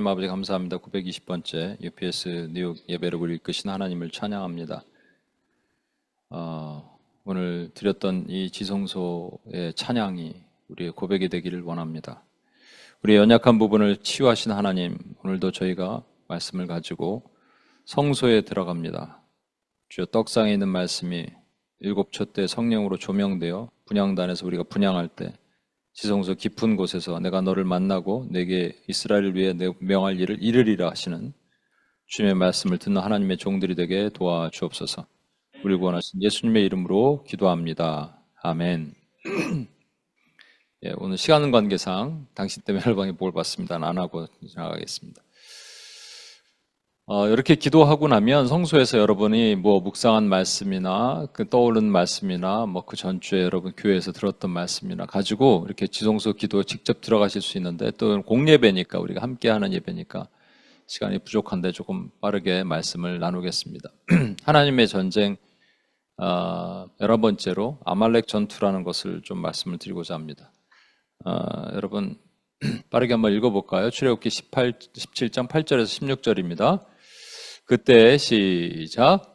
하나님 아버지 감사합니다. 920번째 UPS 뉴욕 예배를 이끄신 하나님을 찬양합니다. 오늘 드렸던 이 지성소의 찬양이 우리의 고백이 되기를 원합니다. 우리의 연약한 부분을 치유하신 하나님, 오늘도 저희가 말씀을 가지고 성소에 들어갑니다. 주여, 떡상에 있는 말씀이 일곱초 때 성령으로 조명되어 분향단에서 우리가 분향할 때 지성소 깊은 곳에서 내가 너를 만나고 내게 이스라엘을 위해 내 명할 일을 이르리라 하시는 주님의 말씀을 듣는 하나님의 종들이 되게 도와주옵소서. 우리 구원하신 예수님의 이름으로 기도합니다. 아멘. 예, 오늘 시간 관계상 당신 때문에 혈방의 복을 받습니다. 안 하고 지나가겠습니다. 이렇게 기도하고 나면 성소에서 여러분이 뭐 묵상한 말씀이나 그 떠오른 말씀이나 뭐 그 전주에 여러분 교회에서 들었던 말씀이나 가지고 이렇게 지성소 기도 직접 들어가실 수 있는데, 또 공예배니까 우리가 함께하는 예배니까 시간이 부족한데 조금 빠르게 말씀을 나누겠습니다. 하나님의 전쟁 11번째로 아말렉 전투라는 것을 좀 말씀을 드리고자 합니다. 여러분 빠르게 한번 읽어볼까요? 출애굽기 17장 8절에서 16절입니다. 그때 시작.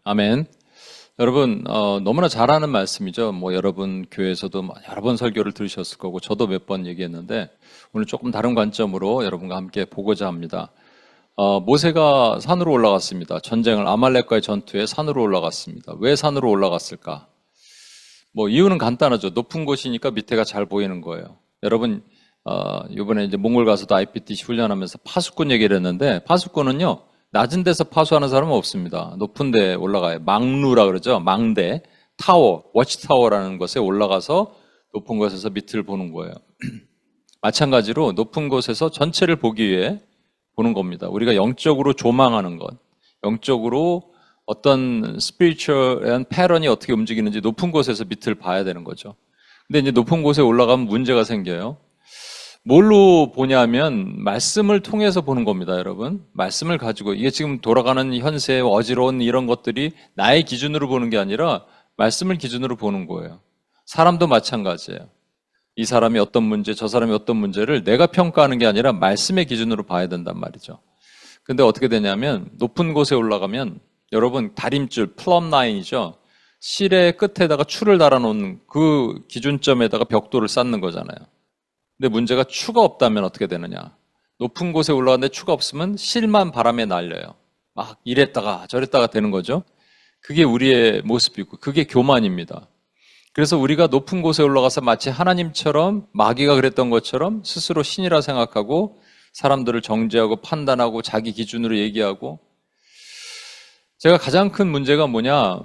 아멘. 여러분 너무나 잘 아는 말씀이죠. 뭐 여러분 교회에서도 여러 번 설교를 들으셨을 거고 저도 몇 번 얘기했는데 오늘 조금 다른 관점으로 여러분과 함께 보고자 합니다. 모세가 산으로 올라갔습니다. 전쟁을 아말렉과의 전투에 산으로 올라갔습니다. 왜 산으로 올라갔을까? 뭐 이유는 간단하죠. 높은 곳이니까 밑에가 잘 보이는 거예요. 여러분 이번에 이제 몽골 가서도 IPTC 훈련하면서 파수꾼 얘기를 했는데, 파수꾼은요 낮은 데서 파수하는 사람은 없습니다. 높은 데 올라가요. 망루라 그러죠. 망대, 타워, 워치타워라는 곳에 올라가서 높은 곳에서 밑을 보는 거예요. 마찬가지로 높은 곳에서 전체를 보기 위해 보는 겁니다. 우리가 영적으로 조망하는 것, 영적으로 어떤 스피리추얼한 패런이 어떻게 움직이는지 높은 곳에서 밑을 봐야 되는 거죠. 근데 이제 높은 곳에 올라가면 문제가 생겨요. 뭘로 보냐면 말씀을 통해서 보는 겁니다, 여러분. 말씀을 가지고, 이게 지금 돌아가는 현세, 어지러운 이런 것들이 나의 기준으로 보는 게 아니라 말씀을 기준으로 보는 거예요. 사람도 마찬가지예요. 이 사람이 어떤 문제, 저 사람이 어떤 문제를 내가 평가하는 게 아니라 말씀의 기준으로 봐야 된단 말이죠. 근데 어떻게 되냐면 높은 곳에 올라가면 여러분 다림줄, 플럼 라인이죠. 실의 끝에다가 추를 달아놓은 그 기준점에다가 벽돌을 쌓는 거잖아요. 근데 문제가 추가 없다면 어떻게 되느냐? 높은 곳에 올라가는데 추가 없으면 실만 바람에 날려요. 막 이랬다가 저랬다가 되는 거죠. 그게 우리의 모습이고 그게 교만입니다. 그래서 우리가 높은 곳에 올라가서 마치 하나님처럼, 마귀가 그랬던 것처럼 스스로 신이라 생각하고 사람들을 정죄하고 판단하고 자기 기준으로 얘기하고, 제가 가장 큰 문제가 뭐냐,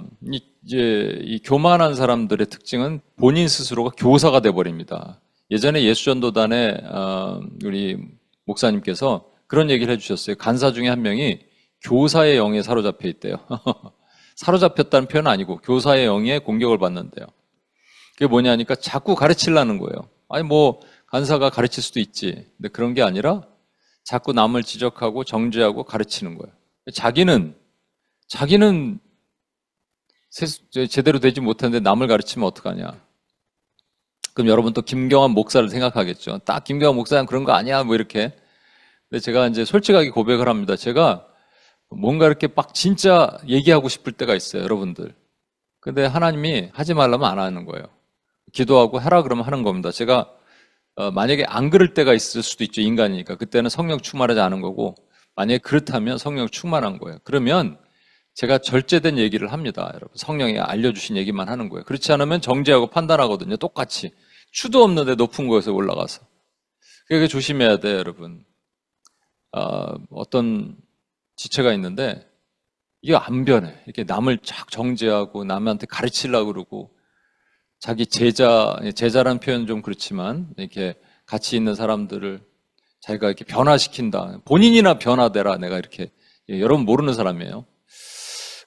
이 교만한 사람들의 특징은 본인 스스로가 교사가 돼버립니다. 예전에 예수전도단에 우리 목사님께서 그런 얘기를 해주셨어요. 간사 중에 한 명이 교사의 영에 사로잡혀 있대요. 사로잡혔다는 표현은 아니고 교사의 영에 공격을 받는데요. 그게 뭐냐니까 자꾸 가르치려는 거예요. 아니 뭐 간사가 가르칠 수도 있지. 근데 그런 게 아니라 자꾸 남을 지적하고 정죄하고 가르치는 거예요. 자기는 제대로 되지 못하는데 남을 가르치면 어떡하냐. 그럼 여러분 또 김경환 목사를 생각하겠죠. 딱 김경환 목사는 그런 거 아니야, 뭐 이렇게. 근데 제가 이제 솔직하게 고백을 합니다. 제가 뭔가 이렇게 막 진짜 얘기하고 싶을 때가 있어요, 여러분들. 근데 하나님이 하지 말라면 안 하는 거예요. 기도하고 하라 그러면 하는 겁니다. 제가 만약에 안 그럴 때가 있을 수도 있죠, 인간이니까. 그때는 성령 충만하지 않은 거고, 만약에 그렇다면 성령 충만한 거예요. 그러면 제가 절제된 얘기를 합니다, 여러분. 성령이 알려주신 얘기만 하는 거예요. 그렇지 않으면 정죄하고 판단하거든요, 똑같이. 추도 없는데 높은 곳에 올라가서. 그게 조심해야 돼요, 여러분. 어떤 지체가 있는데 이게 안 변해. 이렇게 남을 쫙 정죄하고 남한테 가르치려고 그러고 자기 제자라는 표현은 좀 그렇지만 이렇게 같이 있는 사람들을 자기가 이렇게 변화시킨다. 본인이나 변화되라. 내가 이렇게 여러분 모르는 사람이에요.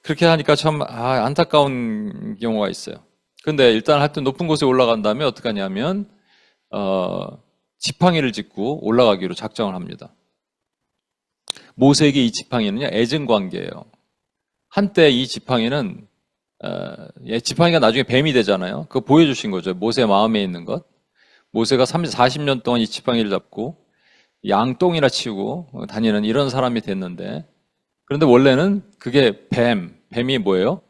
그렇게 하니까 참 안타까운 경우가 있어요. 근데 일단 하여튼 높은 곳에 올라간 다음에 어떻게 하냐면 지팡이를 짚고 올라가기로 작정을 합니다. 모세에게 이 지팡이는요, 애증 관계예요. 한때 이 지팡이는 지팡이가 나중에 뱀이 되잖아요. 그거 보여주신 거죠. 모세 마음에 있는 것. 모세가 40년 동안 이 지팡이를 잡고 양똥이나 치우고 다니는 이런 사람이 됐는데, 그런데 원래는 그게 뱀이 뭐예요?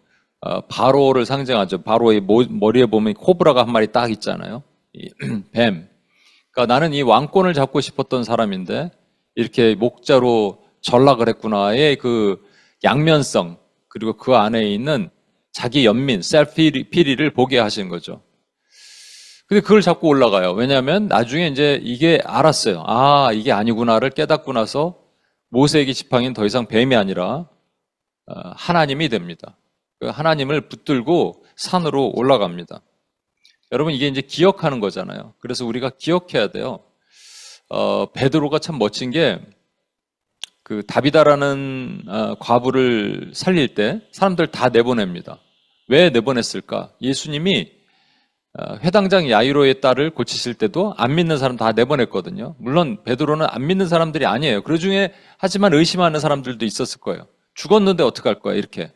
바로를 상징하죠. 바로의 머리에 보면 코브라가 한 마리 딱 있잖아요. 뱀. 그러니까 나는 이 왕권을 잡고 싶었던 사람인데 이렇게 목자로 전락을 했구나의 그 양면성, 그리고 그 안에 있는 자기 연민, 셀피리를 보게 하신 거죠. 근데 그걸 잡고 올라가요. 왜냐하면 나중에 이제 이게 알았어요. 이게 아니구나를 깨닫고 나서 모세에게 지팡이는 더 이상 뱀이 아니라 하나님이 됩니다. 그 하나님을 붙들고 산으로 올라갑니다. 여러분, 이게 이제 기억하는 거잖아요. 그래서 우리가 기억해야 돼요. 베드로가 참 멋진 게 그 다비다라는 과부를 살릴 때 사람들 다 내보냅니다. 왜 내보냈을까? 예수님이 회당장 야이로의 딸을 고치실 때도 안 믿는 사람 다 내보냈거든요. 물론 베드로는 안 믿는 사람들이 아니에요. 그 중에 하지만 의심하는 사람들도 있었을 거예요. 죽었는데 어떡할 거야, 이렇게.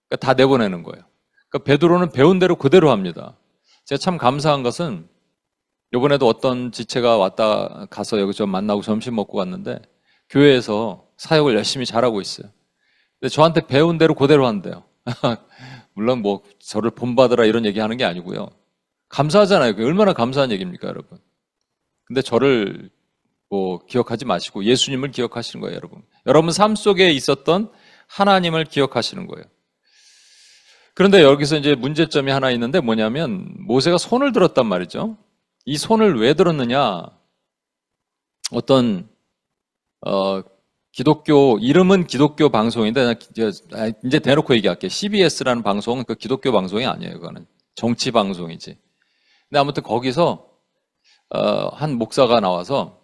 그러니까 다 내보내는 거예요. 그러니까 베드로는 배운 대로 그대로 합니다. 제가 참 감사한 것은 이번에도 어떤 지체가 왔다 가서 여기 좀 만나고 점심 먹고 갔는데 교회에서 사역을 열심히 잘하고 있어요. 근데 저한테 배운 대로 그대로 한대요. 물론 뭐 저를 본받으라 이런 얘기하는 게 아니고요. 감사하잖아요. 그게 얼마나 감사한 얘기입니까, 여러분. 근데 저를 뭐 기억하지 마시고 예수님을 기억하시는 거예요, 여러분. 여러분 삶 속에 있었던 하나님을 기억하시는 거예요. 그런데 여기서 이제 문제점이 하나 있는데 뭐냐면 모세가 손을 들었단 말이죠. 이 손을 왜 들었느냐? 어떤 기독교, 이름은 기독교 방송인데 이제 대놓고 얘기할게요. CBS라는 방송은 그 기독교 방송이 아니에요. 그거는 정치 방송이지. 근데 아무튼 거기서 한 목사가 나와서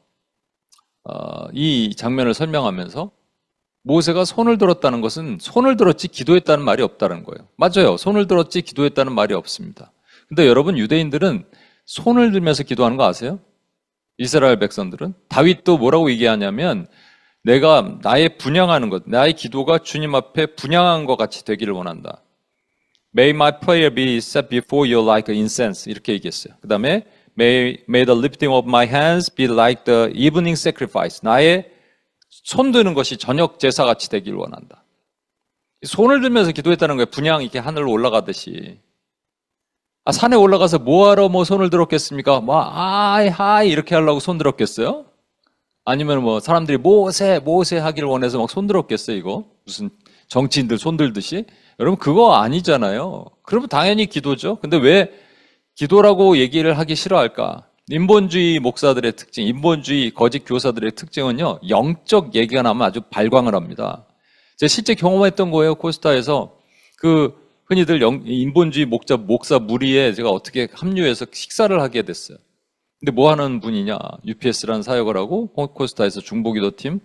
이 장면을 설명하면서 모세가 손을 들었다는 것은 손을 들었지 기도했다는 말이 없다는 거예요. 맞아요. 손을 들었지 기도했다는 말이 없습니다. 근데 여러분, 유대인들은 손을 들면서 기도하는 거 아세요? 이스라엘 백성들은 다윗도 뭐라고 얘기하냐면 내가 나의 분향하는 것, 나의 기도가 주님 앞에 분향한 것 같이 되기를 원한다. May my prayer be set before you like incense. 이렇게 얘기했어요. 그 다음에 may the lifting of my hands be like the evening sacrifice. 나의 손 드는 것이 저녁 제사 같이 되기를 원한다. 손을 들면서 기도했다는 거예요. 분향 이렇게 하늘로 올라가듯이. 산에 올라가서 뭐하러 손을 들었겠습니까? 하이 이렇게 하려고 손 들었겠어요? 아니면 사람들이 모세 하기를 원해서 막 손 들었겠어요, 이거? 무슨 정치인들 손 들듯이? 여러분, 그거 아니잖아요. 그러면 당연히 기도죠. 근데 왜 기도라고 얘기를 하기 싫어할까? 인본주의 목사들의 특징, 인본주의 거짓 교사들의 특징은요, 영적 얘기가 나면 아주 발광을 합니다. 제가 실제 경험했던 거예요, 코스타에서. 흔히들 인본주의 목사 무리에 제가 어떻게 합류해서 식사를 하게 됐어요. 근데 뭐 하는 분이냐? UPS라는 사역을 하고 코스타에서 중보기도팀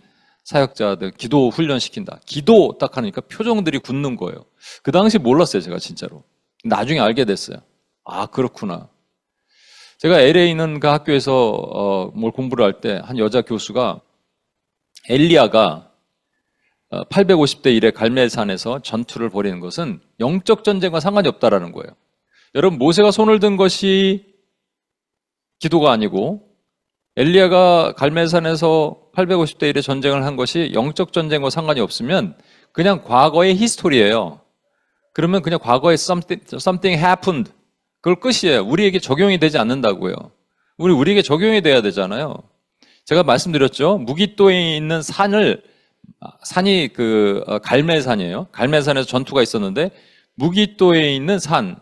사역자들 기도 훈련시킨다. 기도 딱 하니까 표정들이 굳는 거예요. 그 당시 몰랐어요, 제가 진짜로. 나중에 알게 됐어요. 그렇구나. 제가 LA에 있는 그 학교에서 뭘 공부를 할 때 한 여자 교수가 엘리야가 850대 1의 갈멜산에서 전투를 벌이는 것은 영적 전쟁과 상관이 없다라는 거예요. 여러분, 모세가 손을 든 것이 기도가 아니고 엘리야가 갈멜산에서 850대 1의 전쟁을 한 것이 영적 전쟁과 상관이 없으면 그냥 과거의 히스토리예요. 그러면 그냥 과거에 something happened. 그걸 끝이에요. 우리에게 적용이 되지 않는다고요. 우리에게 적용이 돼야 되잖아요. 제가 말씀드렸죠. 무기또에 있는 산이 갈멜산이에요. 갈멜산에서 전투가 있었는데 무기또에 있는 산,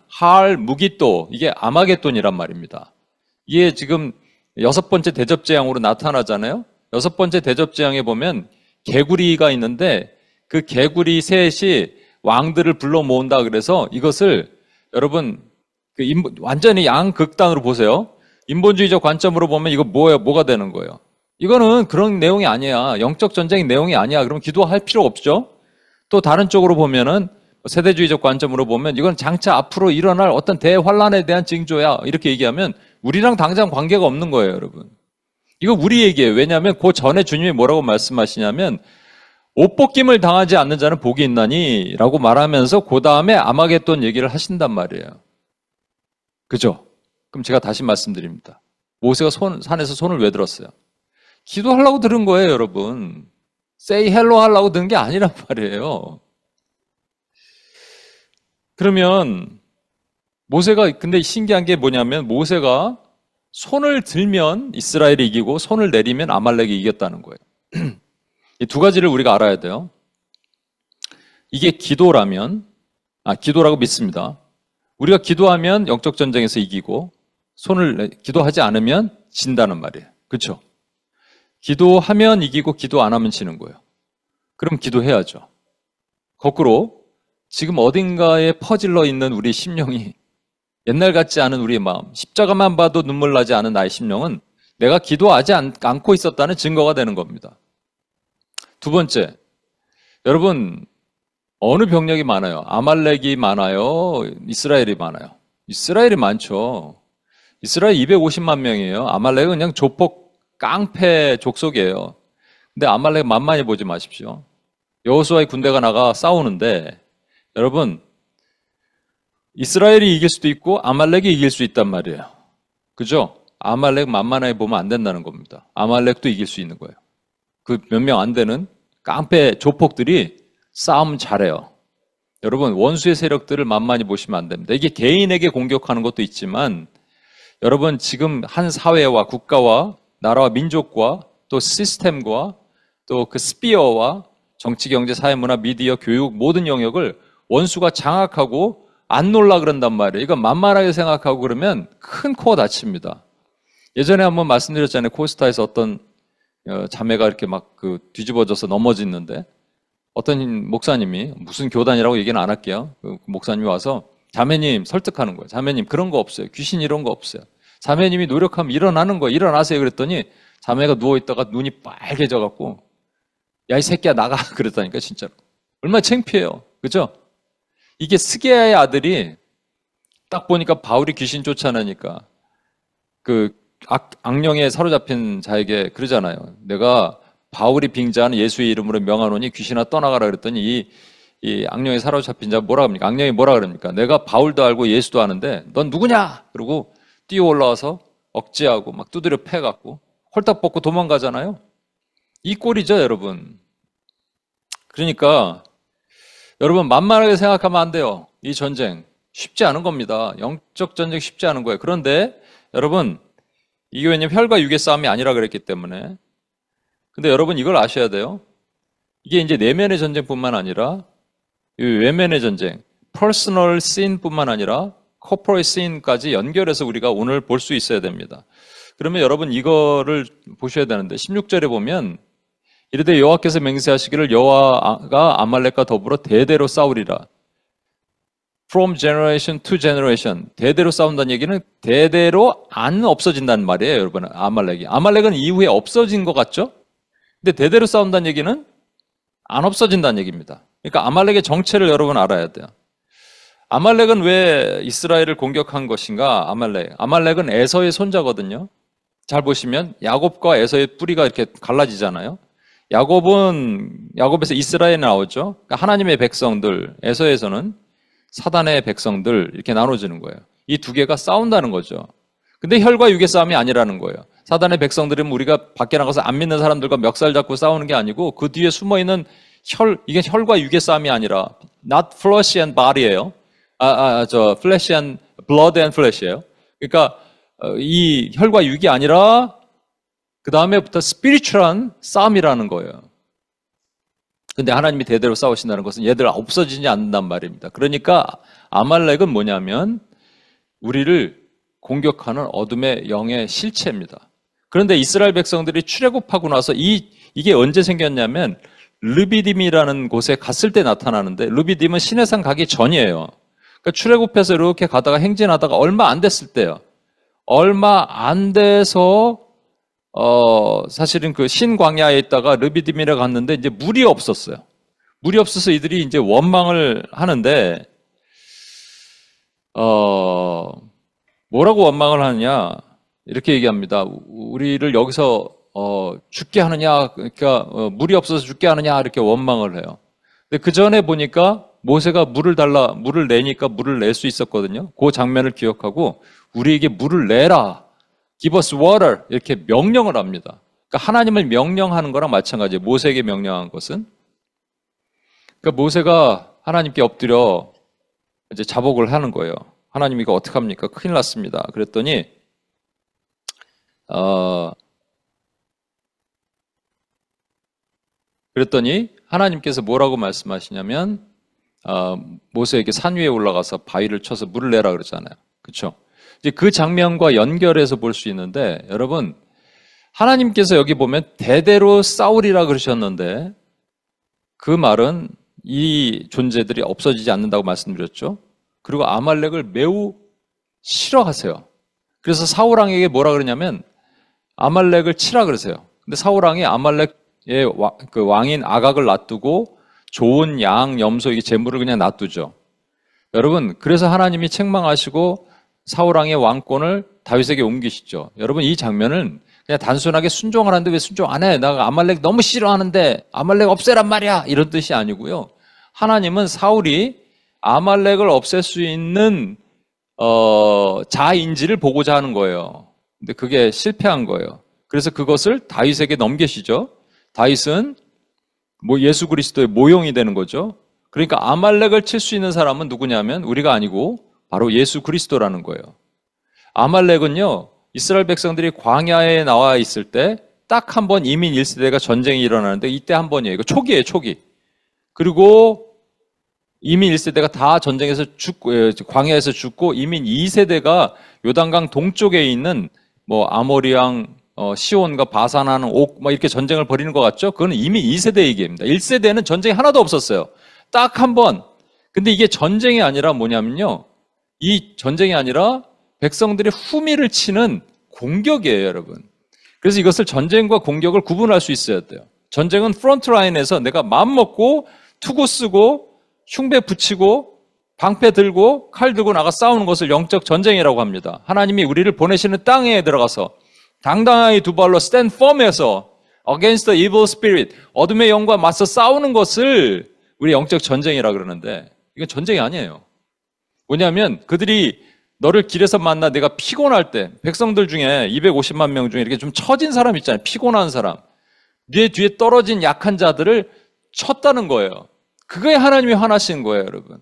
무기또, 이게 아마겟돈이란 말입니다. 이게 지금 6번째 대접재앙으로 나타나잖아요. 6번째 대접재앙에 보면 개구리가 있는데 그 개구리 셋이 왕들을 불러 모은다 그래서 이것을 여러분 완전히 양극단으로 보세요. 인본주의적 관점으로 보면 이거 뭐가 되는 거예요? 이거는 그런 내용이 아니야. 영적 전쟁의 내용이 아니야. 그럼 기도할 필요 없죠? 또 다른 쪽으로 보면은 세대주의적 관점으로 보면 이건 장차 앞으로 일어날 어떤 대환란에 대한 징조야. 이렇게 얘기하면 우리랑 당장 관계가 없는 거예요, 여러분. 이거 우리 얘기예요. 왜냐하면 그 전에 주님이 뭐라고 말씀하시냐면 옷벗김을 당하지 않는 자는 복이 있나니 라고 말하면서 그 다음에 아마겟돈 얘기를 하신단 말이에요. 그죠? 그럼 제가 다시 말씀드립니다. 모세가 산에서 손을 왜 들었어요? 기도하려고 들은 거예요, 여러분. say hello 하려고 들은 게 아니란 말이에요. 그러면 모세가 근데 신기한 게 뭐냐면 모세가 손을 들면 이스라엘이 이기고 손을 내리면 아말렉이 이겼다는 거예요. 이 두 가지를 우리가 알아야 돼요. 이게 기도라면 기도라고 믿습니다. 우리가 기도하면 영적 전쟁에서 이기고 기도하지 않으면 진다는 말이에요. 그렇죠? 기도하면 이기고 기도 안 하면 지는 거예요. 그럼 기도해야죠. 거꾸로 지금 어딘가에 퍼질러 있는 우리 심령이 옛날 같지 않은 우리의 마음, 십자가만 봐도 눈물 나지 않은 나의 심령은 내가 기도하지 않고 있었다는 증거가 되는 겁니다. 두 번째, 여러분 어느 병력이 많아요? 아말렉이 많아요? 이스라엘이 많아요? 이스라엘이 많죠. 이스라엘 250만 명이에요. 아말렉은 그냥 조폭 깡패 족속이에요. 근데 아말렉 만만히 보지 마십시오. 여호수아의 군대가 나가 싸우는데 여러분 이스라엘이 이길 수도 있고 아말렉이 이길 수 있단 말이에요. 그죠? 아말렉 만만하게 보면 안 된다는 겁니다. 아말렉도 이길 수 있는 거예요. 그 몇 명 안 되는 깡패 조폭들이 싸움 잘해요. 여러분 원수의 세력들을 만만히 보시면 안 됩니다. 이게 개인에게 공격하는 것도 있지만 여러분 지금 한 사회와 국가와 나라와 민족과 또 시스템과 또 그 스피어와 정치, 경제, 사회, 문화, 미디어, 교육 모든 영역을 원수가 장악하고 안 놀라 그런단 말이에요. 이거 만만하게 생각하고 그러면 큰 코어 다칩니다. 예전에 한번 말씀드렸잖아요. 코스타에서 어떤 자매가 이렇게 막 뒤집어져서 넘어지는데 어떤 목사님이 무슨 교단이라고 얘기는 안 할게요. 그 목사님이 와서 자매님 설득하는 거예요. 자매님 그런 거 없어요. 귀신 이런 거 없어요. 자매님이 노력하면 일어나는 거예요. 일어나세요. 그랬더니 자매가 누워있다가 눈이 빨개져 갖고 야 이 새끼야 나가 그랬다니까 진짜로. 얼마나 창피해요. 그죠? 이게 스게야의 아들이 딱 보니까 바울이 귀신 쫓아내니까 그 악령에 사로잡힌 자에게 그러잖아요. 내가 바울이 빙자하는 예수의 이름으로 명하노니 귀신아 떠나가라 그랬더니 이 악령에 사로잡힌 자 뭐라 합니까? 악령이 뭐라 그럽니까? 내가 바울도 알고 예수도 아는데 넌 누구냐? 그러고 뛰어 올라와서 억제하고 막 두드려 패갖고 홀딱 벗고 도망가잖아요. 이 꼴이죠, 여러분. 그러니까 여러분 만만하게 생각하면 안 돼요. 이 전쟁 쉽지 않은 겁니다. 영적 전쟁 쉽지 않은 거예요. 그런데 여러분 이 교회님 혈과 육의 싸움이 아니라 그랬기 때문에 근데 여러분 이걸 아셔야 돼요. 이게 이제 내면의 전쟁뿐만 아니라 외면의 전쟁, 퍼스널 씬뿐만 아니라 코퍼레이트 씬까지 연결해서 우리가 오늘 볼 수 있어야 됩니다. 그러면 여러분 이거를 보셔야 되는데 16절에 보면 이르되 여호와께서 맹세하시기를 여호와가 아말렉과 더불어 대대로 싸우리라. From generation to generation. 대대로 싸운다는 얘기는 대대로 안 없어진다는 말이에요, 여러분. 아말렉이. 아말렉은 이후에 없어진 것 같죠? 근데 대대로 싸운다는 얘기는 안 없어진다는 얘기입니다. 그러니까 아말렉의 정체를 여러분 알아야 돼요. 아말렉은 왜 이스라엘을 공격한 것인가? 아말렉은 에서의 손자거든요. 잘 보시면 야곱과 에서의 뿌리가 이렇게 갈라지잖아요. 야곱에서 이스라엘이 나오죠. 그러니까 하나님의 백성들, 에서에서는 사단의 백성들 이렇게 나눠지는 거예요. 이 두 개가 싸운다는 거죠. 근데 혈과 육의 싸움이 아니라는 거예요. 사단의 백성들은 우리가 밖에 나가서 안 믿는 사람들과 멱살 잡고 싸우는 게 아니고 그 뒤에 숨어 있는 이게 혈과 육의 싸움이 아니라 not flesh and body예요. flesh and blood and flesh예요. 그러니까 이 혈과 육이 아니라 그 다음에부터 spiritual한 싸움이라는 거예요. 근데 하나님이 대대로 싸우신다는 것은 얘들 없어지지 않는단 말입니다. 그러니까 아말렉은 뭐냐면 우리를 공격하는 어둠의 영의 실체입니다. 그런데 이스라엘 백성들이 출애굽하고 나서 이게 언제 생겼냐면 르비딤이라는 곳에 갔을 때 나타나는데 르비딤은 시내산 가기 전이에요. 그러니까 출애굽해서 이렇게 가다가 행진하다가 얼마 안 됐을 때요. 얼마 안 돼서 사실은 그 신광야에 있다가 르비딤이라 갔는데 이제 물이 없었어요. 물이 없어서 이들이 이제 원망을 하는데 뭐라고 원망을 하느냐 이렇게 얘기합니다. 우리를 여기서 죽게 하느냐, 그러니까 물이 없어서 죽게 하느냐 이렇게 원망을 해요. 근데 그 전에 보니까 모세가 물을 내니까 물을 낼 수 있었거든요. 그 장면을 기억하고 우리에게 물을 내라, give us water 이렇게 명령을 합니다. 그러니까 하나님을 명령하는 거랑 마찬가지예요. 모세에게 명령한 것은. 그러니까 모세가 하나님께 엎드려 이제 자복을 하는 거예요. 하나님 이거 어떡합니까? 큰일 났습니다. 그랬더니 하나님께서 뭐라고 말씀하시냐면 모세에게 산 위에 올라가서 바위를 쳐서 물을 내라 그러잖아요. 그렇죠? 이제 그 장면과 연결해서 볼 수 있는데 여러분 하나님께서 여기 보면 대대로 싸우리라 그러셨는데 그 말은 이 존재들이 없어지지 않는다고 말씀드렸죠. 그리고 아말렉을 매우 싫어하세요. 그래서 사울왕에게 뭐라 그러냐면 아말렉을 치라 그러세요. 근데 사울왕이 아말렉의 그 왕인 아각을 놔두고 좋은 양, 염소, 이게 재물을 그냥 놔두죠. 여러분, 그래서 하나님이 책망하시고 사울왕의 왕권을 다윗에게 옮기시죠. 여러분, 이 장면은 그냥 단순하게 순종을 하는데 왜 순종 안 해? 나 아말렉 너무 싫어하는데 아말렉 없애란 말이야. 이런 뜻이 아니고요. 하나님은 사울이 아말렉을 없앨 수 있는 자인지를 보고자 하는 거예요. 근데 그게 실패한 거예요. 그래서 그것을 다윗에게 넘기시죠. 다윗은 예수 그리스도의 모형이 되는 거죠. 그러니까 아말렉을 칠 수 있는 사람은 누구냐면 우리가 아니고 바로 예수 그리스도라는 거예요. 아말렉은요, 이스라엘 백성들이 광야에 나와 있을 때 딱 한 번 이민 1세대가 전쟁이 일어나는데 이때 한 번이에요. 이거 초기예요, 초기. 그리고 이민 1세대가 다 전쟁에서 죽고, 광야에서 죽고 이민 2세대가 요단강 동쪽에 있는 아모리왕 시온과 바산하는 옥 이렇게 전쟁을 벌이는 것 같죠? 그거는 이민 2세대 얘기입니다. 1세대는 전쟁이 하나도 없었어요. 딱 한 번. 근데 이게 전쟁이 아니라 뭐냐면요. 이 전쟁이 아니라 백성들의 후미를 치는 공격이에요, 여러분. 그래서 이것을 전쟁과 공격을 구분할 수 있어야 돼요. 전쟁은 프론트라인에서 내가 마음 먹고 투구 쓰고 흉배 붙이고 방패 들고 칼 들고 나가 싸우는 것을 영적 전쟁이라고 합니다. 하나님이 우리를 보내시는 땅에 들어가서 당당하게 두 발로 stand firm해서 against the evil spirit, 어둠의 영과 맞서 싸우는 것을 우리 영적 전쟁이라고 그러는데 이건 전쟁이 아니에요. 뭐냐면 그들이 너를 길에서 만나 내가 피곤할 때 백성들 중에 250만 명 중에 이렇게 좀 처진 사람 있잖아요. 피곤한 사람. 네 뒤에 떨어진 약한 자들을 쳤다는 거예요. 그거에 하나님이 화나시는 거예요, 여러분.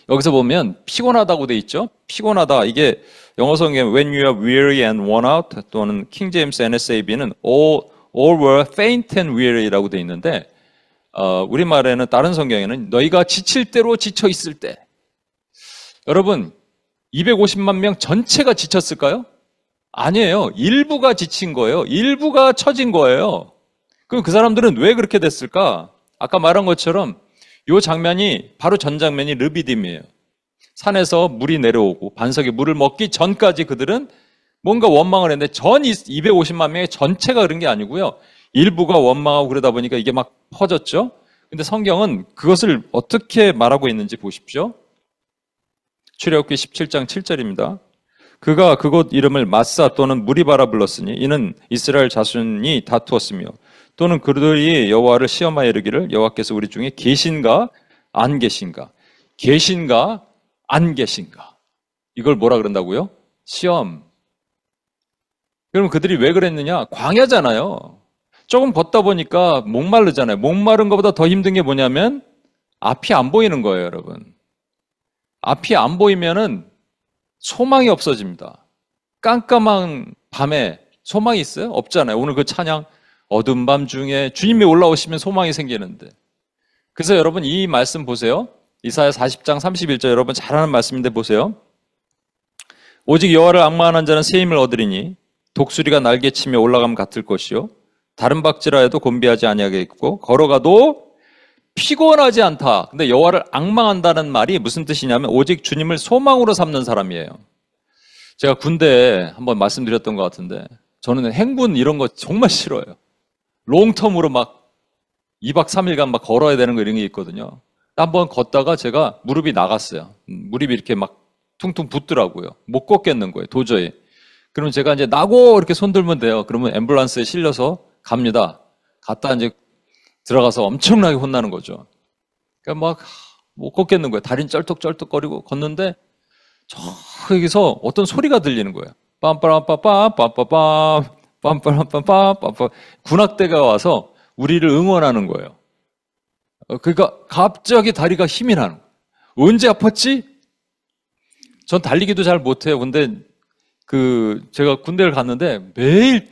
여기서 보면 피곤하다고 돼 있죠. 피곤하다. 이게 영어 성경에 when you are weary and worn out 또는 킹 제임스 NSAB는 all were faint and weary라고 돼 있는데 우리말에는 다른 성경에는 너희가 지칠 대로 지쳐 있을 때. 여러분 250만 명 전체가 지쳤을까요? 아니에요. 일부가 지친 거예요. 일부가 처진 거예요. 그럼 그 사람들은 왜 그렇게 됐을까? 아까 말한 것처럼 이 장면이 바로 전 장면이 르비딤이에요. 산에서 물이 내려오고 반석에 물을 먹기 전까지 그들은 뭔가 원망을 했는데 전 250만 명의 전체가 그런 게 아니고요. 일부가 원망하고 그러다 보니까 이게 막 퍼졌죠. 근데 성경은 그것을 어떻게 말하고 있는지 보십시오. 출애굽기 17장 7절입니다. 그가 그곳 이름을 마사 또는 무리바라 불렀으니 이는 이스라엘 자손이 다투었으며 또는 그들이 여호와를 시험하여 이르기를 여호와께서 우리 중에 계신가 안 계신가, 계신가 안 계신가, 이걸 뭐라 그런다고요? 시험. 그럼 그들이 왜 그랬느냐? 광야잖아요. 조금 걷다 보니까 목마르잖아요. 목마른 것보다 더 힘든 게 뭐냐면 앞이 안 보이는 거예요, 여러분. 앞이 안 보이면은 소망이 없어집니다. 깜깜한 밤에 소망이 있어요? 없잖아요. 오늘 그 찬양 어두운 밤 중에 주님이 올라오시면 소망이 생기는데. 그래서 여러분 이 말씀 보세요. 이사야 40장 31절 여러분 잘 아는 말씀인데 보세요. 오직 여호와를 앙망하는 자는 새 힘을 얻으리니 독수리가 날개치며 올라가면 같을 것이요 다른 박지라 해도 곤비하지 아니하겠고 걸어가도 피곤하지 않다. 근데 여호와를 앙망한다는 말이 무슨 뜻이냐면 오직 주님을 소망으로 삼는 사람이에요. 제가 군대에 한번 말씀드렸던 것 같은데 저는 행군 이런 거 정말 싫어요. 롱텀으로 막 2박 3일간 막 걸어야 되는 거 이런 게 있거든요. 한번 걷다가 제가 무릎이 나갔어요. 무릎이 이렇게 막 퉁퉁 붓더라고요. 못 걷겠는 거예요, 도저히. 그러면 제가 이제 나고 이렇게 손 들면 돼요. 그러면 앰뷸런스에 실려서 갑니다. 갔다 이제 들어가서 엄청나게 혼나는 거죠. 그러니까 막 못 걷겠는 거예요. 다리는 쩔뚝쩔뚝거리고 걷는데 저기서 어떤 소리가 들리는 거예요. 빰빠람빠빰 빰빠빰 빰빠람빰빰 빰빰 군악대가 와서 우리를 응원하는 거예요. 그러니까 갑자기 다리가 힘이 나는 거예요. 언제 아팠지? 전 달리기도 잘 못해요. 근데 제가 군대를 갔는데 매일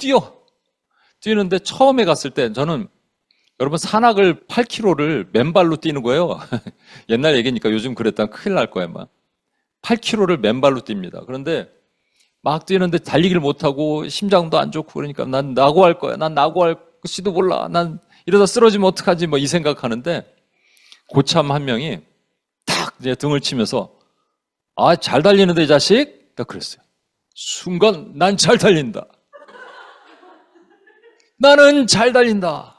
뛰는데 처음에 갔을 때 저는 여러분 산악을 8km를 맨발로 뛰는 거예요. 옛날 얘기니까 요즘 그랬다면 큰일 날 거야 아마. 8km를 맨발로 뜁니다. 그런데 막 뛰는데 달리기를 못하고 심장도 안 좋고 그러니까 난 낙오할 거야. 난 낙오할지도 몰라. 난 이러다 쓰러지면 어떡하지 뭐 이 생각하는데 고참 한 명이 탁 이제 등을 치면서 아, 잘 달리는데 이 자식? 그랬어요. 순간 난 잘 달린다. 나는 잘 달린다.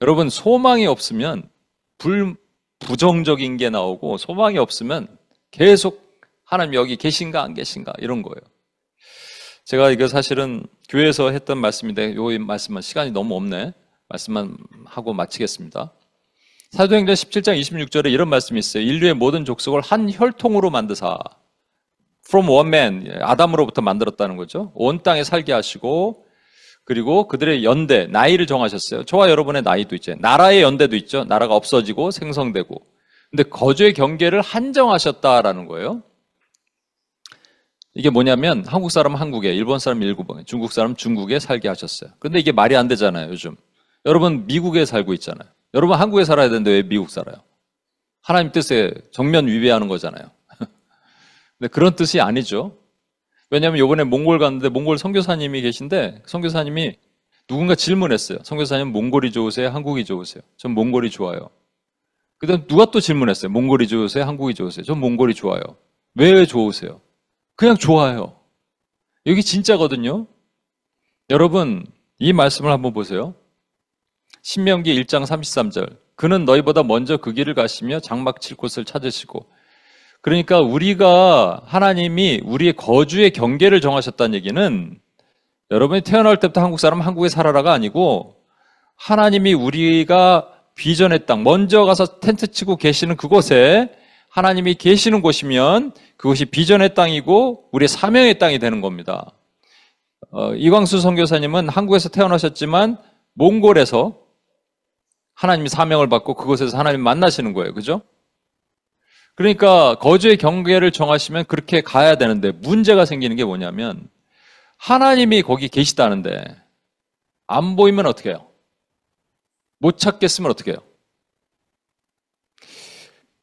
여러분 소망이 없으면 부정적인 게 나오고 소망이 없으면 계속 하나님 여기 계신가 안 계신가 이런 거예요. 제가 이거 사실은 교회에서 했던 말씀인데 이 말씀만 시간이 너무 없네. 말씀만 하고 마치겠습니다. 사도행전 17장 26절에 이런 말씀이 있어요. 인류의 모든 족속을 한 혈통으로 만드사. From one man, 아담으로부터 만들었다는 거죠. 온 땅에 살게 하시고 그리고 그들의 연대, 나이를 정하셨어요. 저와 여러분의 나이도 있죠. 나라의 연대도 있죠. 나라가 없어지고 생성되고. 근데 거주의 경계를 한정하셨다라는 거예요. 이게 뭐냐면 한국 사람 한국에, 일본 사람 일본에, 중국 사람 중국에 살게 하셨어요. 근데 이게 말이 안 되잖아요, 요즘. 여러분 미국에 살고 있잖아요. 여러분 한국에 살아야 되는데 왜 미국 살아요? 하나님 뜻에 정면 위배하는 거잖아요. 근데 그런 뜻이 아니죠. 왜냐하면 이번에 몽골 갔는데 몽골 선교사님이 계신데 선교사님이 누군가 질문했어요. 선교사님 몽골이 좋으세요? 한국이 좋으세요? 전 몽골이 좋아요. 그다음 누가 또 질문했어요. 몽골이 좋으세요? 한국이 좋으세요? 전 몽골이 좋아요. 왜 좋으세요? 그냥 좋아요. 여기 진짜거든요. 여러분 이 말씀을 한번 보세요. 신명기 1장 33절 그는 너희보다 먼저 그 길을 가시며 장막 칠 곳을 찾으시고 그러니까 우리가 하나님이 우리의 거주의 경계를 정하셨다는 얘기는 여러분이 태어날 때부터 한국 사람 한국에 살아라가 아니고 하나님이 우리가 비전의 땅 먼저 가서 텐트 치고 계시는 그곳에 하나님이 계시는 곳이면 그것이 비전의 땅이고 우리의 사명의 땅이 되는 겁니다. 이광수 선교사님은 한국에서 태어나셨지만 몽골에서 하나님이 사명을 받고 그곳에서 하나님 만나시는 거예요. 그죠? 그러니까 거주의 경계를 정하시면 그렇게 가야 되는데 문제가 생기는 게 뭐냐면 하나님이 거기 계시다는데 안 보이면 어떻게 해요? 못 찾겠으면 어떻게 해요?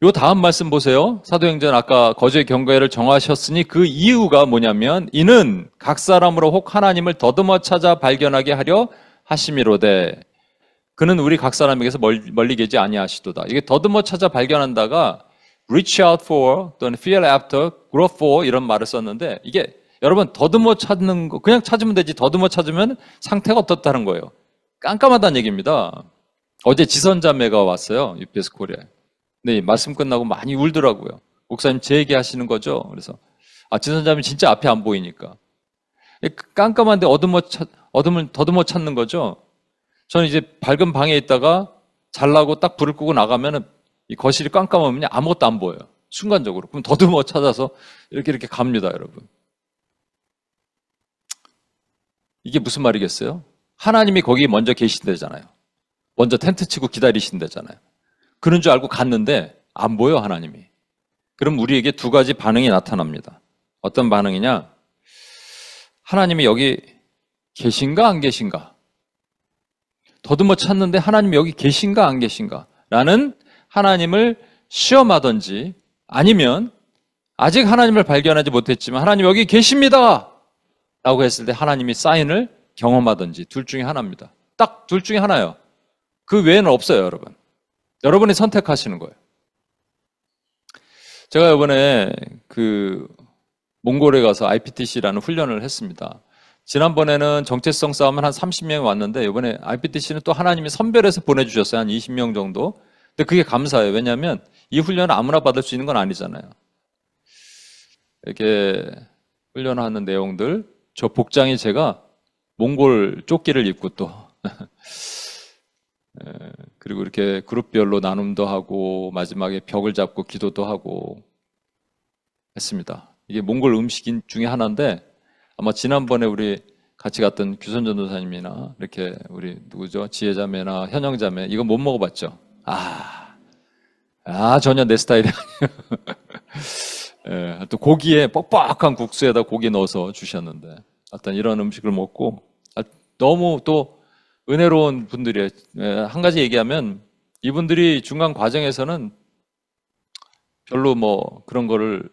요 다음 말씀 보세요. 사도행전 아까 거주의 경계를 정하셨으니 그 이유가 뭐냐면 이는 각 사람으로 혹 하나님을 더듬어 찾아 발견하게 하려 하심이로되 그는 우리 각 사람에게서 멀리 계지 아니하시도다. 이게 더듬어 찾아 발견한다가 reach out for 또는 feel after, grow for 이런 말을 썼는데 이게 여러분 더듬어 찾는 거 그냥 찾으면 되지 더듬어 찾으면 상태가 어떻다는 거예요. 깜깜하다는 얘기입니다. 어제 지선자매가 왔어요. UPS 코리아에. 네, 말씀 끝나고 많이 울더라고요. 목사님 제 얘기 하시는 거죠? 그래서 지선자매 진짜 앞이 안 보이니까. 깜깜한데 어둠을 더듬어 찾는 거죠. 저는 이제 밝은 방에 있다가 잘라고 딱 불을 끄고 나가면은 이 거실이 깜깜하면 아무것도 안 보여요. 순간적으로. 그럼 더듬어 찾아서 이렇게 갑니다, 여러분. 이게 무슨 말이겠어요? 하나님이 거기 먼저 계신다잖아요. 먼저 텐트 치고 기다리신다잖아요. 그런 줄 알고 갔는데 안 보여, 하나님이. 그럼 우리에게 두 가지 반응이 나타납니다. 어떤 반응이냐? 하나님이 여기 계신가 안 계신가? 더듬어 찾는데 하나님이 여기 계신가 안 계신가? 라는 하나님을 시험하든지 아니면 아직 하나님을 발견하지 못했지만 하나님 여기 계십니다! 라고 했을 때 하나님이 사인을 경험하든지 둘 중에 하나입니다. 딱 둘 중에 하나예요. 그 외에는 없어요, 여러분. 여러분이 선택하시는 거예요. 제가 이번에 몽골에 가서 IPTC라는 훈련을 했습니다. 지난번에는 정체성 싸움은 한 30명이 왔는데 이번에 IPTC는 또 하나님이 선별해서 보내주셨어요. 한 20명 정도. 근데 그게 감사해요. 왜냐하면 이 훈련을 아무나 받을 수 있는 건 아니잖아요. 이렇게 훈련하는 내용들, 저 복장이 제가 몽골 조끼를 입고 또 그리고 이렇게 그룹별로 나눔도 하고 마지막에 벽을 잡고 기도도 하고 했습니다. 이게 몽골 음식 중에 하나인데 아마 지난번에 우리 같이 갔던 규선 전도사님이나 이렇게 우리 누구죠? 지혜자매나 현영자매 이거 못 먹어봤죠? 전혀 내 스타일이 아니에요. 또 고기에 뻑뻑한 국수에다 고기 넣어서 주셨는데 어떤 이런 음식을 먹고 너무 또 은혜로운 분들이에요. 한 가지 얘기하면 이분들이 중간 과정에서는 별로 뭐 그런 거를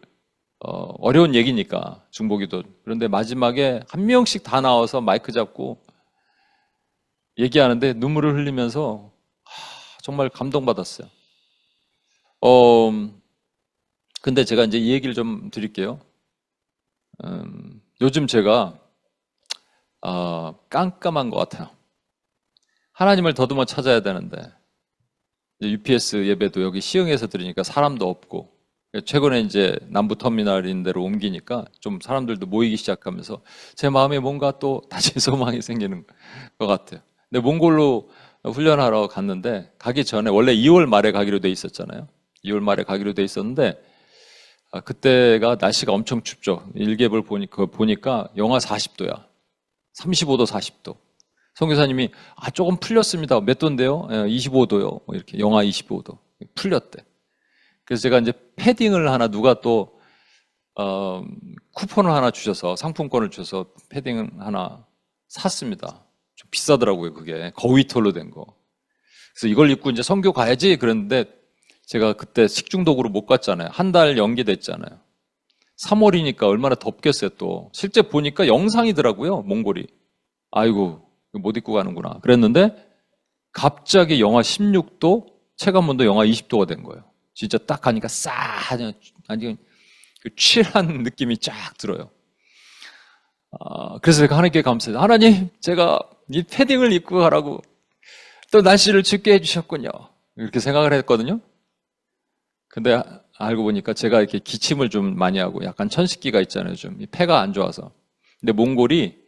어려운 얘기니까 중보기도 그런데 마지막에 한 명씩 다 나와서 마이크 잡고 얘기하는데 눈물을 흘리면서 정말 감동받았어요. 근데 제가 이제 이 얘기를 좀 드릴게요. 요즘 제가 깜깜한 것 같아요. 하나님을 더듬어 찾아야 되는데 UPS 예배도 여기 시흥에서 들으니까 사람도 없고 최근에 이제 남부터미널인 데로 옮기니까 좀 사람들도 모이기 시작하면서 제 마음에 뭔가 또 다시 소망이 생기는 것 같아요. 근데 몽골로 훈련하러 갔는데 가기 전에 원래 2월 말에 가기로 돼 있었잖아요. 2월 말에 가기로 돼 있었는데 그때가 날씨가 엄청 춥죠. 일개를 보니까 영하 40도야. 35도, 40도. 선교사님이 조금 풀렸습니다. 몇 도인데요? 25도요. 이렇게 영하 25도. 풀렸대. 그래서 제가 이제 패딩을 하나 누가 또 쿠폰을 하나 주셔서 상품권을 주셔서 패딩을 하나 샀습니다. 좀 비싸더라고요. 그게 거위털로 된 거. 그래서 이걸 입고 이제 선교 가야지 그랬는데 제가 그때 식중독으로 못 갔잖아요. 한 달 연기됐잖아요. 3월이니까 얼마나 덥겠어요 또. 실제 보니까 영상이더라고요. 몽골이. 아이고 못 입고 가는구나. 그랬는데 갑자기 영하 16도, 체감온도 영하 20도가 된 거예요. 진짜 딱 가니까 싸하니 취한 느낌이 쫙 들어요. 그래서 제가 하나님께 감사해요. 하나님, 제가 이 패딩을 입고 가라고 또 날씨를 춥게 해주셨군요. 이렇게 생각을 했거든요. 근데 알고 보니까 제가 이렇게 기침을 좀 많이 하고 약간 천식기가 있잖아요. 좀 폐가 안 좋아서. 근데 몽골이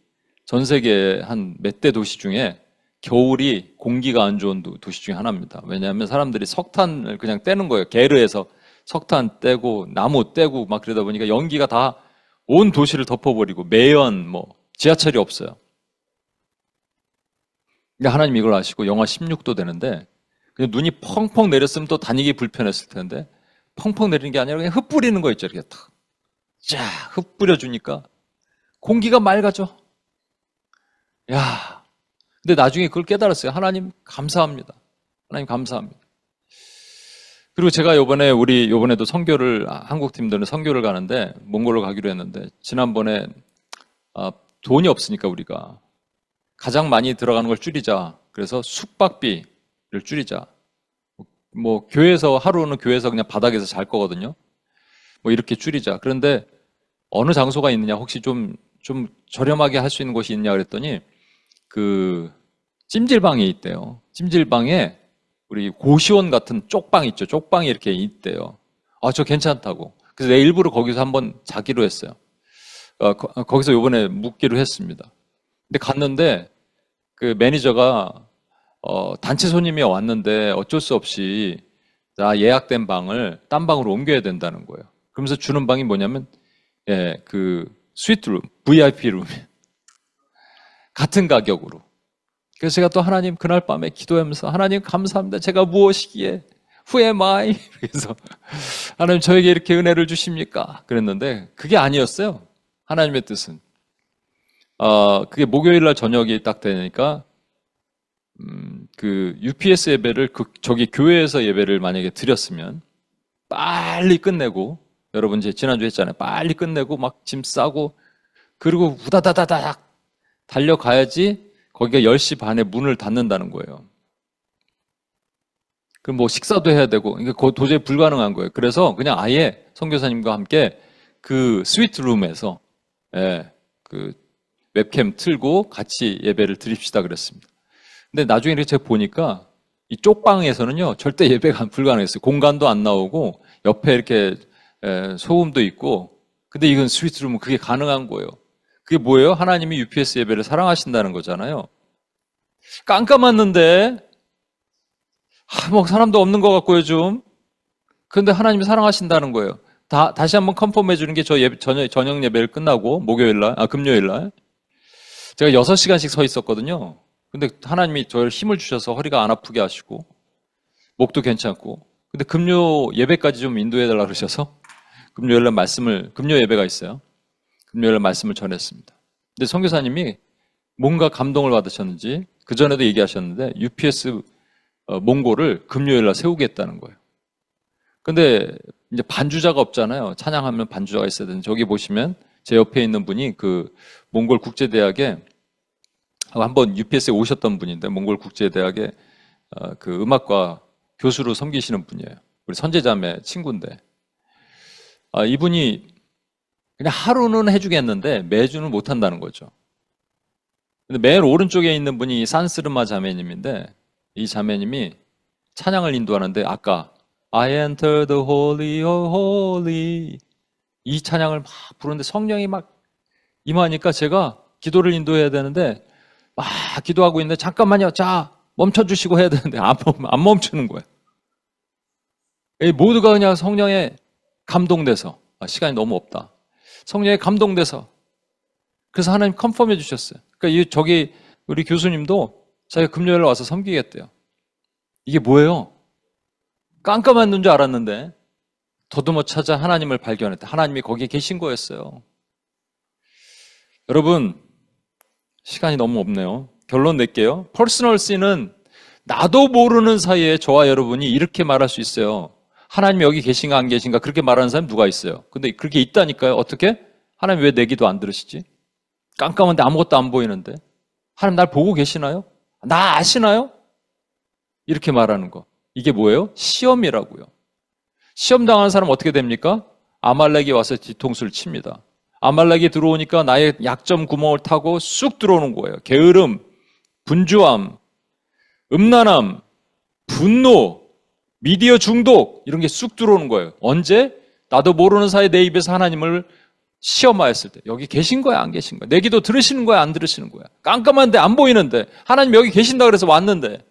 전 세계 한 몇 대 도시 중에 겨울이 공기가 안 좋은 도시 중에 하나입니다. 왜냐하면 사람들이 석탄을 그냥 떼는 거예요. 게르에서 석탄 떼고 나무 떼고 막 그러다 보니까 연기가 다 온 도시를 덮어버리고 매연 지하철이 없어요. 근데 하나님 이걸 아시고 영하 16도 되는데 그냥 눈이 펑펑 내렸으면 또 다니기 불편했을 텐데 펑펑 내리는 게 아니라 그냥 흙 뿌리는 거 있죠. 이렇게 탁. 흙 뿌려주니까 공기가 맑아져. 야, 근데 나중에 그걸 깨달았어요. 하나님 감사합니다. 하나님 감사합니다. 그리고 제가 요번에도 선교를 한국 팀들은 선교를 가는데 몽골로 가기로 했는데 지난번에 돈이 없으니까 우리가 가장 많이 들어가는 걸 줄이자. 그래서 숙박비를 줄이자. 교회에서 하루는 교회에서 그냥 바닥에서 잘 거거든요. 이렇게 줄이자. 그런데 어느 장소가 있느냐? 혹시 좀 저렴하게 할 수 있는 곳이 있냐 그랬더니 찜질방이 있대요. 찜질방에 우리 고시원 같은 쪽방 있죠. 쪽방이 이렇게 있대요. 저 괜찮다고. 그래서 내가 일부러 거기서 한번 자기로 했어요. 거기서 요번에 묵기로 했습니다. 근데 갔는데 그 매니저가 단체 손님이 왔는데 어쩔 수 없이 나 예약된 방을 딴 방으로 옮겨야 된다는 거예요. 그러면서 주는 방이 뭐냐면 그 스위트룸, VIP 룸 같은 가격으로. 그래서 제가 또 하나님 그날 밤에 기도하면서 하나님 감사합니다. 제가 무엇이기에 Who am I? 그래서 하나님 저에게 이렇게 은혜를 주십니까? 그랬는데 그게 아니었어요. 하나님의 뜻은 그게 목요일 날 저녁이 딱 되니까 그 UPS 예배를 저기 교회에서 예배를 만약에 드렸으면 빨리 끝내고 여러분 제 지난주에 했잖아요. 빨리 끝내고 막 짐 싸고 그리고 후다다다닥 달려가야지 거기가 10시 반에 문을 닫는다는 거예요. 그럼 뭐 식사도 해야 되고 이게 도저히 불가능한 거예요. 그래서 그냥 아예 선교사님과 함께 그 스위트룸에서 그 웹캠 틀고 같이 예배를 드립시다 그랬습니다. 근데 나중에 이렇게 제가 보니까 이 쪽방에서는요 절대 예배가 불가능했어요. 공간도 안 나오고 옆에 이렇게 소음도 있고 근데 이건 스위트룸은 그게 가능한 거예요. 그게 뭐예요? 하나님이 UPS 예배를 사랑하신다는 거잖아요. 깜깜했는데 뭐 사람도 없는 것 같고요 좀. 그런데 하나님이 사랑하신다는 거예요. 다시 한번 컨펌해 주는 게 저녁 예배를 끝나고 금요일 날 제가 6시간씩 서 있었거든요. 근데 하나님이 저를 힘을 주셔서 허리가 안 아프게 하시고 목도 괜찮고 근데 금요 예배까지 좀 인도해 달라고 그러셔서 금요 예배가 있어요. 금요일날 말씀을 전했습니다. 근데 선교사님이 뭔가 감동을 받으셨는지 그전에도 얘기하셨는데 UPS 몽골을 금요일날 세우겠다는 거예요. 근데 이제 반주자가 없잖아요. 찬양하면 반주자가 있어야 되는데 저기 보시면 제 옆에 있는 분이 그 몽골 국제대학에 한번 UPS에 오셨던 분인데 몽골 국제대학에 그 음악과 교수로 섬기시는 분이에요. 우리 선제자매 친구인데 이분이 그냥 하루는 해주겠는데 매주는 못한다는 거죠. 근데 맨 오른쪽에 있는 분이 산스르마 자매님인데 이 자매님이 찬양을 인도하는데 아까 I enter the holy of holy 이 찬양을 막 부르는데 성령이 막 임하니까 제가 기도를 인도해야 되는데 막 기도하고 있는데 잠깐만요. 자 멈춰주시고 해야 되는데 안 멈추는 거예요. 모두가 그냥 성령에 감동돼서 시간이 너무 없다. 성령에 감동돼서 그래서 하나님 컨펌해 주셨어요. 그러니까 저기 우리 교수님도 자기가 금요일에 와서 섬기겠대요. 이게 뭐예요? 깜깜한 눈 줄 알았는데 더듬어 찾아 하나님을 발견했다. 하나님이 거기에 계신 거였어요. 여러분 시간이 너무 없네요. 결론 낼게요. 퍼스널 씬은 나도 모르는 사이에 저와 여러분이 이렇게 말할 수 있어요. 하나님이 여기 계신가 안 계신가 그렇게 말하는 사람이 누가 있어요. 근데 그렇게 있다니까요. 어떻게? 하나님 왜 내 기도 안 들으시지? 깜깜한데 아무것도 안 보이는데 하나님 날 보고 계시나요? 나 아시나요? 이렇게 말하는 거. 이게 뭐예요? 시험이라고요. 시험 당하는 사람 어떻게 됩니까? 아말렉이 와서 뒤통수를 칩니다. 아말렉이 들어오니까 나의 약점 구멍을 타고 쑥 들어오는 거예요. 게으름, 분주함, 음란함, 분노, 미디어 중독 이런 게 쑥 들어오는 거예요. 언제? 나도 모르는 사이에 내 입에서 하나님을 시험하였을 때 여기 계신 거야 안 계신 거야? 내 기도 들으시는 거야 안 들으시는 거야? 깜깜한데 안 보이는데 하나님 여기 계신다 그래서 왔는데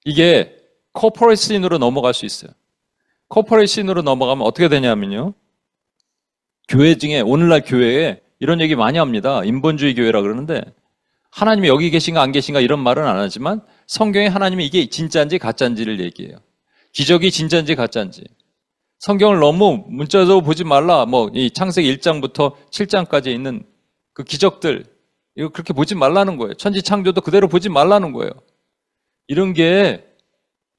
이게 코퍼레이션으로 넘어갈 수 있어요. 코퍼레이션으로 넘어가면 어떻게 되냐면요. 교회 중에 오늘날 교회에 이런 얘기 많이 합니다. 인본주의 교회라 그러는데 하나님이 여기 계신가 안 계신가 이런 말은 안 하지만 성경에 하나님이 이게 진짜인지 가짜인지를 얘기해요. 기적이 진짜인지 가짜인지. 성경을 너무 문자적으로 보지 말라. 이 창세기 1장부터 7장까지 있는 그 기적들 이거 그렇게 보지 말라는 거예요. 천지 창조도 그대로 보지 말라는 거예요. 이런 게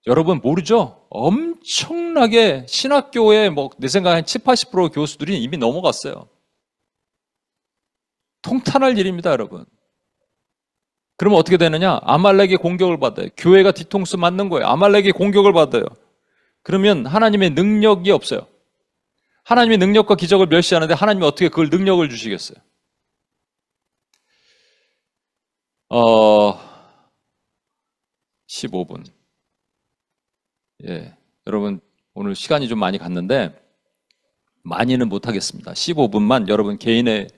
여러분 모르죠? 엄청나게 신학교에 내 생각에 한 70, 80% 교수들이 이미 넘어갔어요. 통탄할 일입니다, 여러분. 그러면 어떻게 되느냐? 아말렉의 공격을 받아요. 교회가 뒤통수 맞는 거예요. 아말렉의 공격을 받아요. 그러면 하나님의 능력이 없어요. 하나님의 능력과 기적을 멸시하는데 하나님이 어떻게 그걸 능력을 주시겠어요? 15분. 예, 여러분 오늘 시간이 좀 많이 갔는데 많이는 못하겠습니다. 15분만 여러분 개인의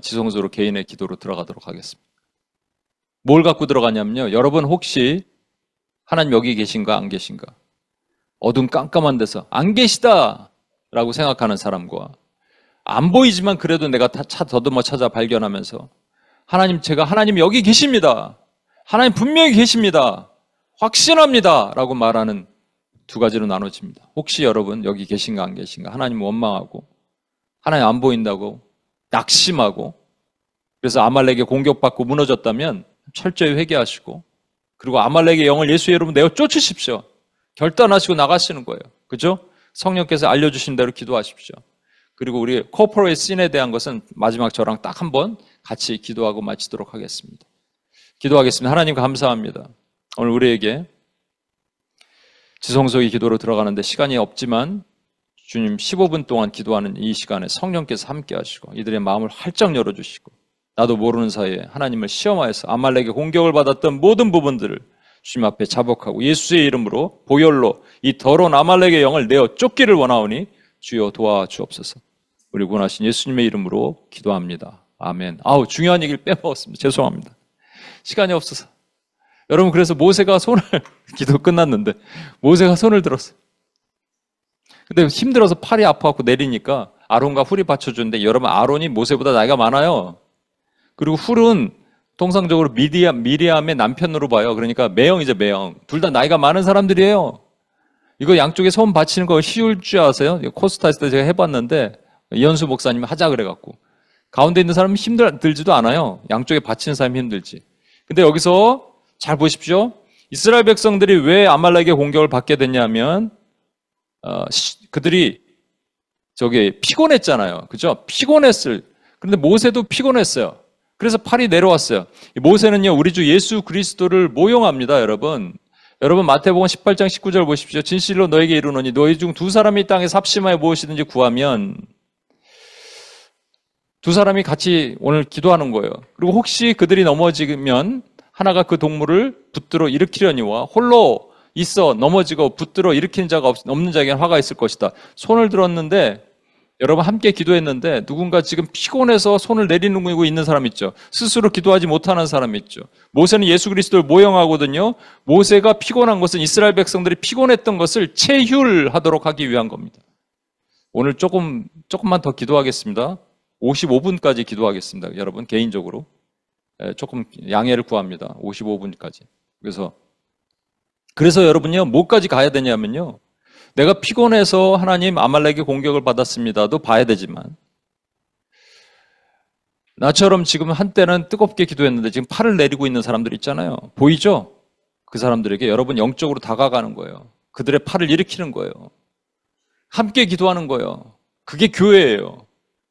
지성소로 개인의 기도로 들어가도록 하겠습니다. 뭘 갖고 들어가냐면요. 여러분 혹시 하나님 여기 계신가 안 계신가? 어둠 깜깜한 데서 안 계시다 라고 생각하는 사람과 안 보이지만 그래도 내가 더듬어 찾아 발견하면서 하나님 여기 계십니다. 하나님 분명히 계십니다. 확신합니다. 라고 말하는 두 가지로 나눠집니다. 혹시 여러분 여기 계신가 안 계신가? 하나님 원망하고 하나님 안 보인다고 낙심하고 그래서 아말렉에 공격받고 무너졌다면 철저히 회개하시고 그리고 아말렉의 영을 예수의 이름으로 내어 쫓으십시오. 결단하시고 나가시는 거예요. 그죠? 성령께서 알려주신 대로 기도하십시오. 그리고 우리 코퍼레이트 씬에 대한 것은 마지막 저랑 딱 한 번 같이 기도하고 마치도록 하겠습니다. 기도하겠습니다. 하나님 감사합니다. 오늘 우리에게 지성소의 기도로 들어가는데 시간이 없지만 주님 15분 동안 기도하는 이 시간에 성령께서 함께 하시고 이들의 마음을 활짝 열어주시고 나도 모르는 사이에 하나님을 시험하여서 아말렉의 공격을 받았던 모든 부분들을 주님 앞에 자복하고 예수의 이름으로 보혈로 이 더러운 아말렉의 영을 내어 쫓기를 원하오니 주여 도와주옵소서. 우리 구원하신 예수님의 이름으로 기도합니다. 아멘. 중요한 얘기를 빼먹었습니다. 죄송합니다. 시간이 없어서. 여러분 그래서 모세가 기도 끝났는데 모세가 손을 들었어요. 근데 힘들어서 팔이 아파갖고 내리니까 아론과 훌이 받쳐주는데 여러분 아론이 모세보다 나이가 많아요. 그리고 훌은 통상적으로 미리암의 남편으로 봐요. 그러니까 매형이죠, 매형. 둘 다 나이가 많은 사람들이에요. 이거 양쪽에 손 받치는 거 쉬울 줄 아세요? 코스타에서 제가 해봤는데 이현수 목사님이 하자 그래갖고 가운데 있는 사람은 힘들지도 않아요. 양쪽에 받치는 사람이 힘들지. 근데 여기서 잘 보십시오. 이스라엘 백성들이 왜 아말렉의 공격을 받게 됐냐면 그들이 피곤했잖아요. 그죠? 그런데 모세도 피곤했어요. 그래서 팔이 내려왔어요. 모세는요, 우리 주 예수 그리스도를 모용합니다, 여러분. 여러분 마태복음 18장 19절 보십시오. 진실로 너에게 이르노니 너희 중 두 사람이 땅에 삽심하여 무엇이든지 구하면 두 사람이 같이 오늘 기도하는 거예요. 그리고 혹시 그들이 넘어지면 하나가 그 동물을 붙들어 일으키려니와 홀로 있어 넘어지고 붙들어 일으키는 자가 없는 자에게는 화가 있을 것이다. 손을 들었는데 여러분 함께 기도했는데 누군가 지금 피곤해서 손을 내리누고 있는 사람 있죠. 스스로 기도하지 못하는 사람 있죠. 모세는 예수 그리스도를 모형하거든요. 모세가 피곤한 것은 이스라엘 백성들이 피곤했던 것을 체휼하도록 하기 위한 겁니다. 오늘 조금만 더 기도하겠습니다. 55분까지 기도하겠습니다. 여러분 개인적으로 조금 양해를 구합니다. 55분까지. 그래서 여러분요 뭐까지 가야 되냐면요. 내가 피곤해서 하나님 아말렉의 공격을 받았습니다도 봐야 되지만 나처럼 지금 한때는 뜨겁게 기도했는데 지금 팔을 내리고 있는 사람들 있잖아요. 보이죠? 그 사람들에게 여러분 영적으로 다가가는 거예요. 그들의 팔을 일으키는 거예요. 함께 기도하는 거예요. 그게 교회예요.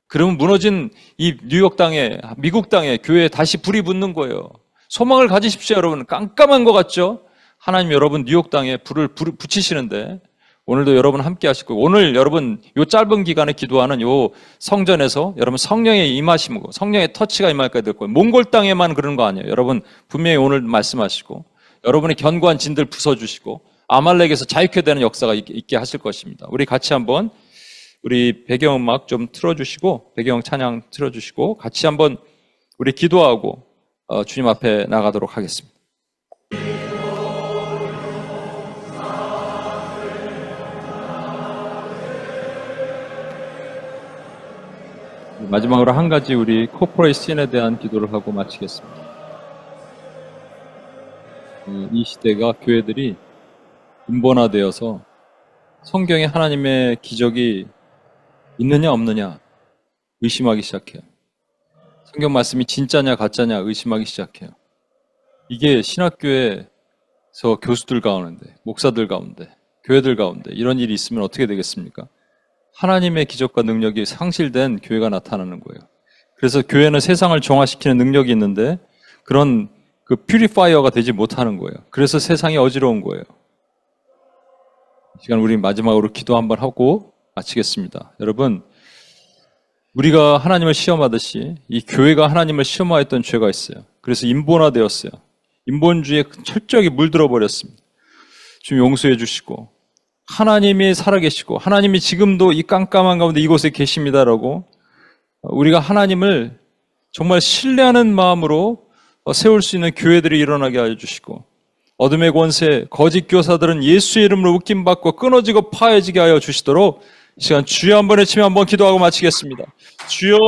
그러면 무너진 이 뉴욕 땅에, 미국 땅에 교회에 다시 불이 붙는 거예요. 소망을 가지십시오, 여러분. 깜깜한 것 같죠? 하나님 여러분 뉴욕 땅에 불을 붙이시는데 오늘도 여러분 함께 하실 거고 오늘 여러분 요 짧은 기간에 기도하는 요 성전에서 여러분 성령의 임하심이고 성령의 터치가 임할까 될 거예요. 몽골 땅에만 그런 거 아니에요. 여러분 분명히 오늘 말씀하시고 여러분의 견고한 진들 부숴주시고 아말렉에서 자유케 되는 역사가 있게 하실 것입니다. 우리 같이 한번 우리 배경음악 좀 틀어주시고 배경 찬양 틀어주시고 같이 한번 우리 기도하고 주님 앞에 나가도록 하겠습니다. 마지막으로 한 가지 우리 코퍼레이트 씬에 대한 기도를 하고 마치겠습니다. 이 시대가 교회들이 인본화되어서 성경에 하나님의 기적이 있느냐 없느냐 의심하기 시작해요. 성경 말씀이 진짜냐 가짜냐 의심하기 시작해요. 이게 신학교에서 교수들 가운데, 목사들 가운데, 교회들 가운데 이런 일이 있으면 어떻게 되겠습니까? 하나님의 기적과 능력이 상실된 교회가 나타나는 거예요. 그래서 교회는 세상을 정화시키는 능력이 있는데 그런 그 퓨리파이어가 되지 못하는 거예요. 그래서 세상이 어지러운 거예요. 이 시간 우리 마지막으로 기도 한번 하고 마치겠습니다. 여러분, 우리가 하나님을 시험하듯이 이 교회가 하나님을 시험하였던 죄가 있어요. 그래서 인본화되었어요. 인본주의에 철저하게 물들어 버렸습니다. 좀 용서해 주시고 하나님이 살아계시고 하나님이 지금도 이 깜깜한 가운데 이곳에 계십니다라고 우리가 하나님을 정말 신뢰하는 마음으로 세울 수 있는 교회들이 일어나게 하여 주시고 어둠의 권세, 거짓 교사들은 예수의 이름으로 웃김받고 끊어지고 파해지게 하여 주시도록 이 시간 주여 한번 외치며 한번 기도하고 마치겠습니다. 주여!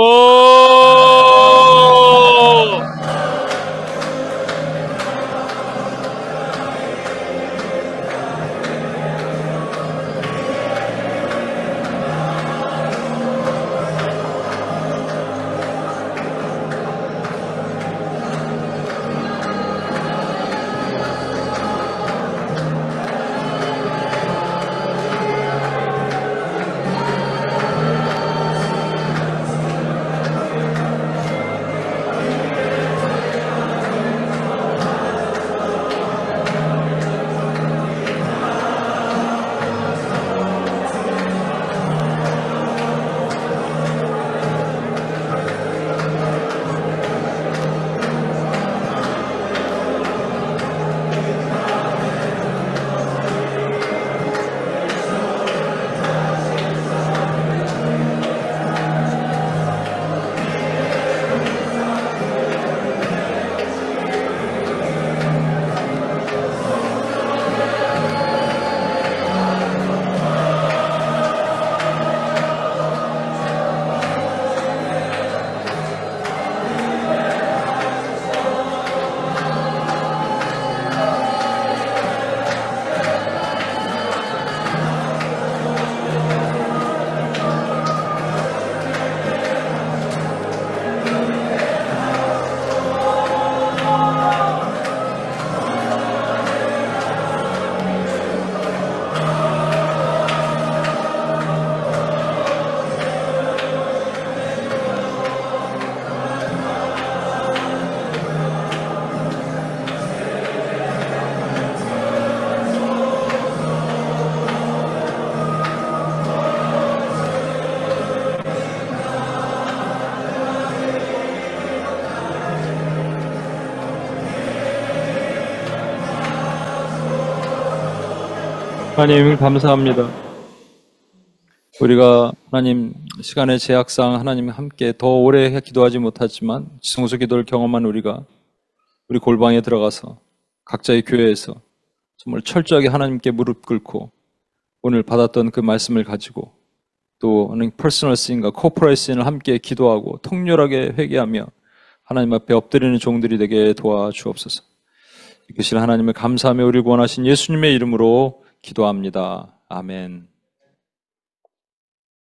하나님 감사합니다. 우리가 하나님 시간의 제약상 하나님 함께 더 오래 기도하지 못하지만 지성소 기도를 경험한 우리가 우리 골방에 들어가서 각자의 교회에서 정말 철저하게 하나님께 무릎 꿇고 오늘 받았던 그 말씀을 가지고 또 퍼스널 신과 코퍼럴 신을 함께 기도하고 통렬하게 회개하며 하나님 앞에 엎드리는 종들이 되게 도와주옵소서. 이것이 하나님을 감사하며 우리를 구원하신 예수님의 이름으로 기도합니다. 아멘.